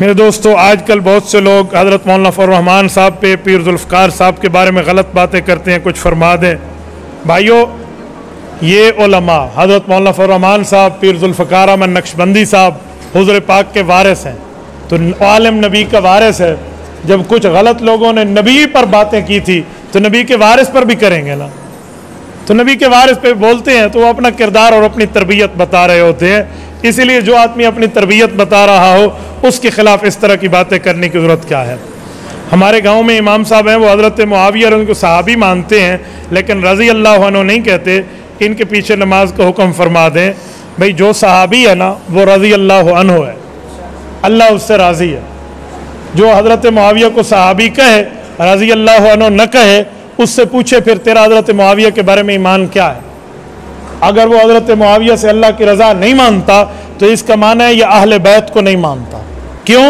मेरे दोस्तों, आजकल बहुत से लोग हज़रत मौलाना फ़ज़ल रहमान साहब पे, पीर ज़ुल्फ़िकार साहब के बारे में गलत बातें करते हैं। कुछ फरमा दें भाइयों, ये उलमा हज़रत मौलाना फ़ज़ल रहमान साहब, पीर ज़ुल्फ़िकार अहमद नक्शबंदी साहब हुज़ूर पाक के वारिस हैं, तो आलिम नबी का वारिस है। जब कुछ गलत लोगों ने नबी पर बातें की थी तो नबी के वारिस पर भी करेंगे ना। तो नबी के वारिस पे बोलते हैं तो वो अपना किरदार और अपनी तरबियत बता रहे होते हैं। इसीलिए जो आदमी अपनी तरबियत बता रहा हो उसके ख़िलाफ़ इस तरह की बातें करने की ज़रूरत क्या है। हमारे गांव में इमाम साहब हैं, वो हज़रत मुआविया उनको सहाबी मानते हैं, लेकिन रज़ी अल्लाह अन्हु नहीं कहते। इनके पीछे नमाज का हुक्म फरमा दें। भाई जो सहाबी है ना वो रज़ी अल्लाह अन्हु है, अल्लाह उससे राज़ी है। जो हज़रत मुआविया को सहाबी कहे, रज़ी अल्लाह अन्हु न कहे, उससे पूछे फिर तेरा हज़रत मुआविया के बारे में ईमान क्या है। अगर वो हज़रत मुआविया से अल्लाह की रज़ा नहीं मानता तो इसका माना है ये अहले बैत को नहीं मानता। क्यों?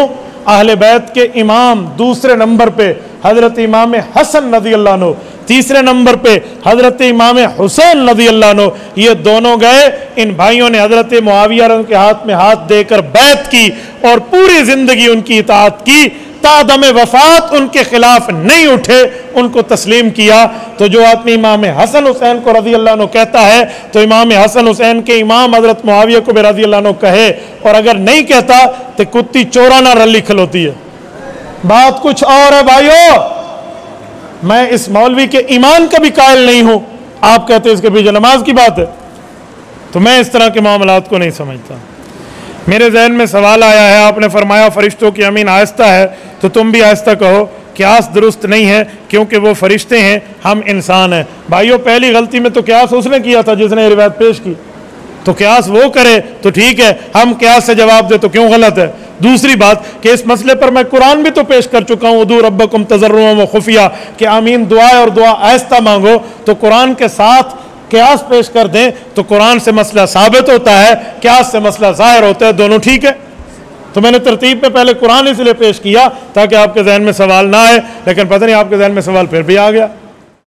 अहले बैत के इमाम दूसरे नंबर पे हज़रत इमाम हसन रज़ी अल्लाह अन्हु, तीसरे नंबर पे हज़रत इमाम हुसैन रज़ी अल्लाह अन्हु, ये दोनों गए। इन भाइयों ने हज़रत मुआविया के हाथ में हाथ देकर बैत की और पूरी ज़िंदगी उनकी इताअत की, तादम वफ़ात उनके खिलाफ नहीं उठे, उनको तस्लीम किया। तो जो आदमी इमाम हसन हुसैन को रज़ी अल्लाह अन्हु कहता है तो इमाम हसन हुसैन के इमाम हज़रत मुआविया को भी रज़ी अल्लाह अन्हु कहे, और अगर नहीं कहता तो कुत्ती चोराना रली खलोती है। बात कुछ और है भाइयों। मैं इस मौलवी के ईमान का भी कायल नहीं हूं, आप कहते इसके पीछे नमाज की बात है। तो मैं इस तरह के मामलात को नहीं समझता। मेरे जहन में सवाल आया है, आपने फरमाया फरिश्तों की अमीन आहिस्ता है, तो तुम भी आहिस्ता कहो। क्यास दुरुस्त नहीं है क्योंकि वो फरिश्ते हैं, हम इंसान हैं। भाइयों, पहली गलती में तो क्यास उसने किया था जिसने ये रिवायत पेश की, तो क्यास वो करे तो ठीक है, हम क्यास से जवाब दे तो क्यों गलत है। दूसरी बात कि इस मसले पर मैं कुरान भी तो पेश कर चुका हूँ, उदू रब्बकुम तज़र्रुअन व खुफिया, कि आमीन दुआ है और दुआ आहिस्ता मांगो। तो कुरान के साथ क्यास पेश कर दें तो कुरान से मसला साबित होता है, क्यास से मसला ज़ाहिर होता है, दोनों ठीक है। तो मैंने तरतीब में पहले कुरान इसलिए पेश किया ताकि आपके जहन में सवाल ना आए, लेकिन पता नहीं आपके जहन में सवाल फिर भी आ गया।